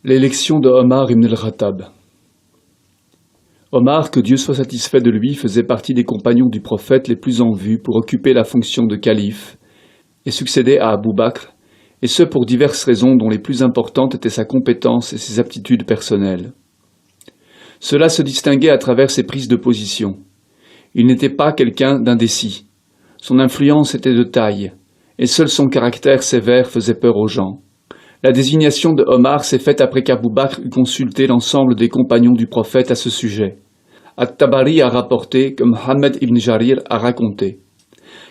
L'élection de Omar ibn al-Khattab. Omar, que Dieu soit satisfait de lui, faisait partie des compagnons du prophète les plus en vue pour occuper la fonction de calife et succéder à Abu Bakr, et ce pour diverses raisons dont les plus importantes étaient sa compétence et ses aptitudes personnelles. Cela se distinguait à travers ses prises de position. Il n'était pas quelqu'un d'indécis. Son influence était de taille, et seul son caractère sévère faisait peur aux gens. La désignation de Omar s'est faite après qu'Abu Bakr eut consulté l'ensemble des compagnons du prophète à ce sujet. At-Tabari a rapporté que Mohammed ibn Jarir a raconté.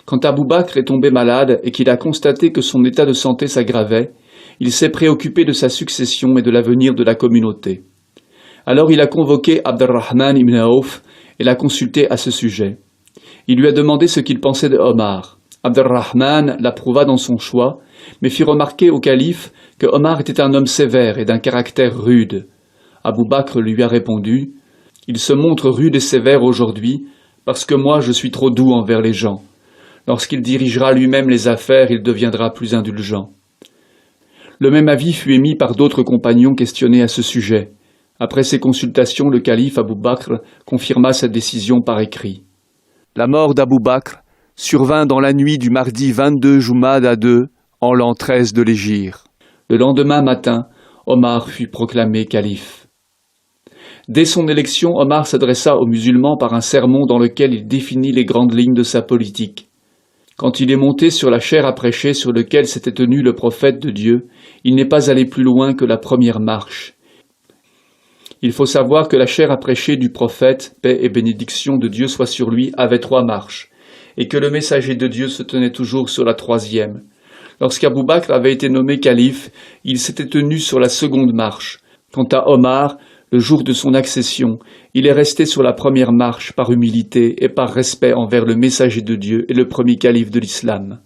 Quand Abu Bakr est tombé malade et qu'il a constaté que son état de santé s'aggravait, il s'est préoccupé de sa succession et de l'avenir de la communauté. Alors il a convoqué Abdurrahman ibn Auf et l'a consulté à ce sujet. Il lui a demandé ce qu'il pensait de Omar. Abdurrahman l'approuva dans son choix, mais fit remarquer au calife que Omar était un homme sévère et d'un caractère rude. Abu Bakr lui a répondu « Il se montre rude et sévère aujourd'hui parce que moi je suis trop doux envers les gens. Lorsqu'il dirigera lui-même les affaires, il deviendra plus indulgent. » Le même avis fut émis par d'autres compagnons questionnés à ce sujet. Après ces consultations, le calife Abu Bakr confirma sa décision par écrit. La mort d'Abu Bakr survint dans la nuit du mardi 22 Jumada II, en l'an 13 de l'Hégire. Le lendemain matin, Omar fut proclamé calife. Dès son élection, Omar s'adressa aux musulmans par un sermon dans lequel il définit les grandes lignes de sa politique. Quand il est monté sur la chaire à prêcher sur laquelle s'était tenu le prophète de Dieu, il n'est pas allé plus loin que la première marche. Il faut savoir que la chaire à prêcher du prophète, paix et bénédiction de Dieu soit sur lui, avait 3 marches, et que le messager de Dieu se tenait toujours sur la 3e. Lorsqu'Abu Bakr avait été nommé calife, il s'était tenu sur la 2e marche. Quant à Omar, le jour de son accession, il est resté sur la 1re marche par humilité et par respect envers le messager de Dieu et le premier calife de l'islam.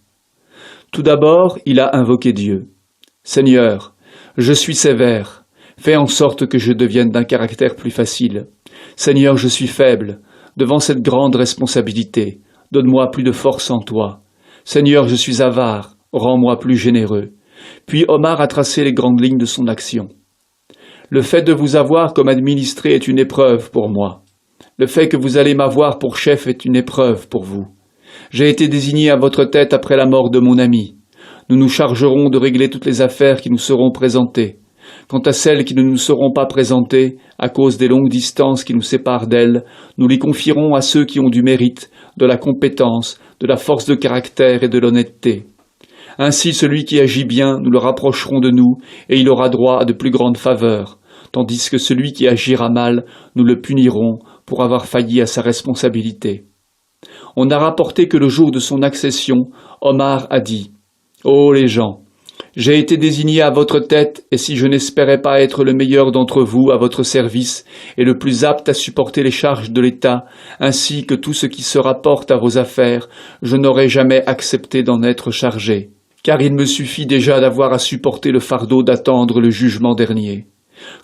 Tout d'abord, il a invoqué Dieu. « Seigneur, je suis sévère. Fais en sorte que je devienne d'un caractère plus facile. Seigneur, je suis faible. Devant cette grande responsabilité, donne-moi plus de force en toi. Seigneur, je suis avare. Rends-moi plus généreux. » Puis Omar a tracé les grandes lignes de son action. Le fait de vous avoir comme administré est une épreuve pour moi. Le fait que vous allez m'avoir pour chef est une épreuve pour vous. J'ai été désigné à votre tête après la mort de mon ami. Nous nous chargerons de régler toutes les affaires qui nous seront présentées. Quant à celles qui ne nous seront pas présentées, à cause des longues distances qui nous séparent d'elles, nous les confierons à ceux qui ont du mérite, de la compétence, de la force de caractère et de l'honnêteté. Ainsi, celui qui agit bien, nous le rapprocherons de nous, et il aura droit à de plus grandes faveurs, tandis que celui qui agira mal, nous le punirons pour avoir failli à sa responsabilité. On a rapporté que le jour de son accession, Omar a dit « Ô les gens, j'ai été désigné à votre tête, et si je n'espérais pas être le meilleur d'entre vous à votre service et le plus apte à supporter les charges de l'État, ainsi que tout ce qui se rapporte à vos affaires, je n'aurais jamais accepté d'en être chargé. Car il me suffit déjà d'avoir à supporter le fardeau d'attendre le jugement dernier.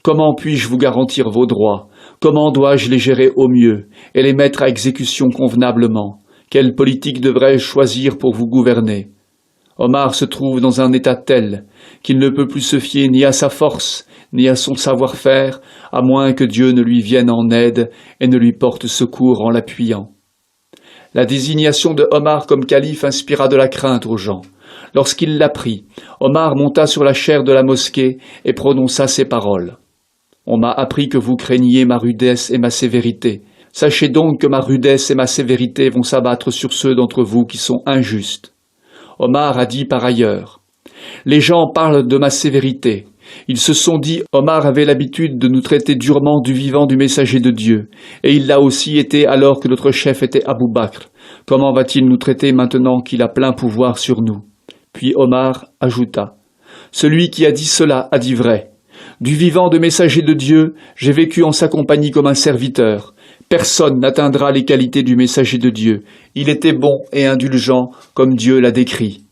Comment puis-je vous garantir vos droits? Comment dois-je les gérer au mieux et les mettre à exécution convenablement? Quelle politique devrais-je choisir pour vous gouverner? Omar se trouve dans un état tel qu'il ne peut plus se fier ni à sa force, ni à son savoir-faire, à moins que Dieu ne lui vienne en aide et ne lui porte secours en l'appuyant. La désignation de Omar comme calife inspira de la crainte aux gens. Lorsqu'il l'apprit, Omar monta sur la chaire de la mosquée et prononça ces paroles. « On m'a appris que vous craigniez ma rudesse et ma sévérité. Sachez donc que ma rudesse et ma sévérité vont s'abattre sur ceux d'entre vous qui sont injustes. » Omar a dit par ailleurs « Les gens parlent de ma sévérité. Ils se sont dit « Omar avait l'habitude de nous traiter durement du vivant du messager de Dieu, et il l'a aussi été alors que notre chef était Abu Bakr. Comment va-t-il nous traiter maintenant qu'il a plein pouvoir sur nous ?» Puis Omar ajouta « Celui qui a dit cela a dit vrai. Du vivant de messager de Dieu, j'ai vécu en sa compagnie comme un serviteur. Personne n'atteindra les qualités du messager de Dieu. Il était bon et indulgent, comme Dieu l'a décrit.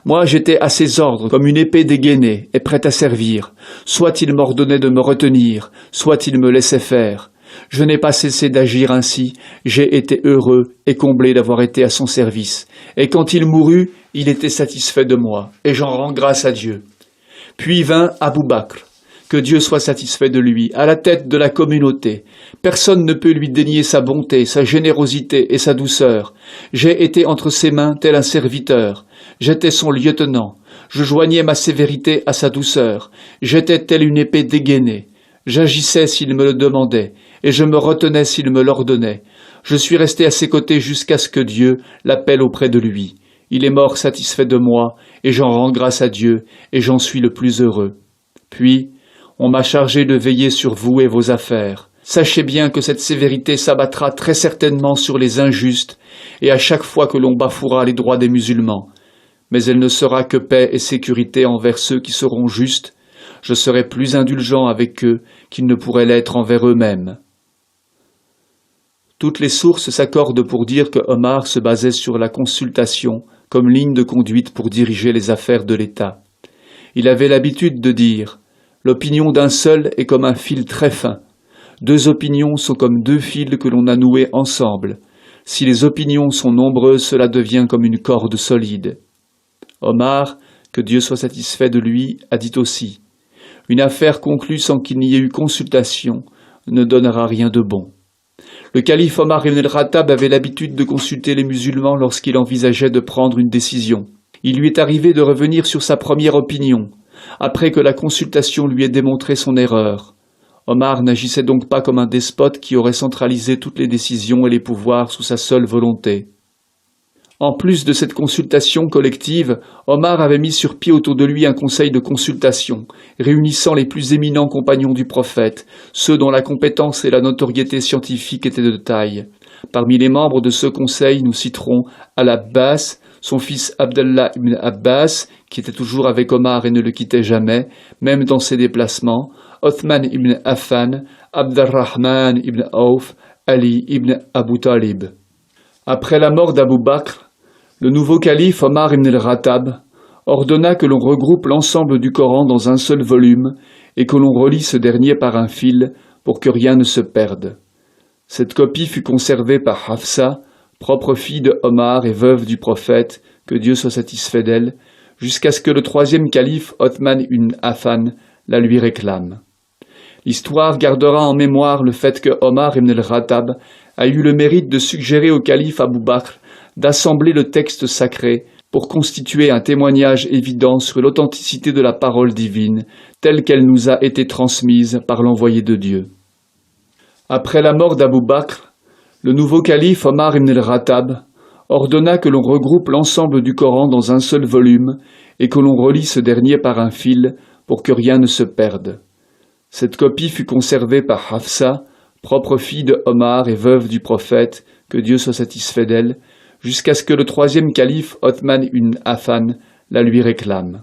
Moi, j'étais à ses ordres, comme une épée dégainée et prête à servir. Soit il m'ordonnait de me retenir, soit il me laissait faire. Je n'ai pas cessé d'agir ainsi. J'ai été heureux et comblé d'avoir été à son service. Et quand il mourut, il était satisfait de moi, et j'en rends grâce à Dieu. Puis vint Abu Bakr, Que Dieu soit satisfait de lui, à la tête de la communauté. Personne ne peut lui dénier sa bonté, sa générosité et sa douceur. J'ai été entre ses mains tel un serviteur. J'étais son lieutenant. Je joignais ma sévérité à sa douceur. J'étais telle une épée dégainée. J'agissais s'il me le demandait, et je me retenais s'il me l'ordonnait. Je suis resté à ses côtés jusqu'à ce que Dieu l'appelle auprès de lui. Il est mort satisfait de moi, et j'en rends grâce à Dieu, et j'en suis le plus heureux. Puis, on m'a chargé de veiller sur vous et vos affaires. Sachez bien que cette sévérité s'abattra très certainement sur les injustes, et à chaque fois que l'on bafouera les droits des musulmans. Mais elle ne sera que paix et sécurité envers ceux qui seront justes. Je serai plus indulgent avec eux qu'ils ne pourraient l'être envers eux-mêmes. Toutes les sources s'accordent pour dire que Omar se basait sur la consultation comme ligne de conduite pour diriger les affaires de l'État. Il avait l'habitude de dire « L'opinion d'un seul est comme un fil très fin. Deux opinions sont comme deux fils que l'on a noués ensemble. Si les opinions sont nombreuses, cela devient comme une corde solide. » Omar, que Dieu soit satisfait de lui, a dit aussi « Une affaire conclue sans qu'il n'y ait eu consultation ne donnera rien de bon. » Le calife Omar ibn al-Khattab avait l'habitude de consulter les musulmans lorsqu'il envisageait de prendre une décision. Il lui est arrivé de revenir sur sa première opinion, après que la consultation lui ait démontré son erreur. Omar n'agissait donc pas comme un despote qui aurait centralisé toutes les décisions et les pouvoirs sous sa seule volonté. En plus de cette consultation collective, Omar avait mis sur pied autour de lui un conseil de consultation, réunissant les plus éminents compagnons du prophète, ceux dont la compétence et la notoriété scientifique étaient de taille. Parmi les membres de ce conseil, nous citerons Al-Abbas, son fils Abdallah ibn Abbas, qui était toujours avec Omar et ne le quittait jamais, même dans ses déplacements, Othman ibn Affan, Abdurrahman ibn Auf, Ali ibn Abu Talib. Après la mort d'Abu Bakr, le nouveau calife Omar ibn al-Khattab ordonna que l'on regroupe l'ensemble du Coran dans un seul volume et que l'on relie ce dernier par un fil pour que rien ne se perde. Cette copie fut conservée par Hafsa, propre fille de Omar et veuve du prophète, que Dieu soit satisfait d'elle, jusqu'à ce que le troisième calife Othman ibn Affan la lui réclame. L'histoire gardera en mémoire le fait que Omar ibn al-Khattab a eu le mérite de suggérer au calife Abu Bakr d'assembler le texte sacré pour constituer un témoignage évident sur l'authenticité de la parole divine telle qu'elle nous a été transmise par l'envoyé de Dieu. Après la mort d'Abu Bakr, le nouveau calife Omar ibn al-Khattab ordonna que l'on regroupe l'ensemble du Coran dans un seul volume et que l'on relie ce dernier par un fil pour que rien ne se perde. Cette copie fut conservée par Hafsa, propre fille de Omar et veuve du prophète, que Dieu soit satisfait d'elle, jusqu'à ce que le troisième calife Othman ibn Affan la lui réclame.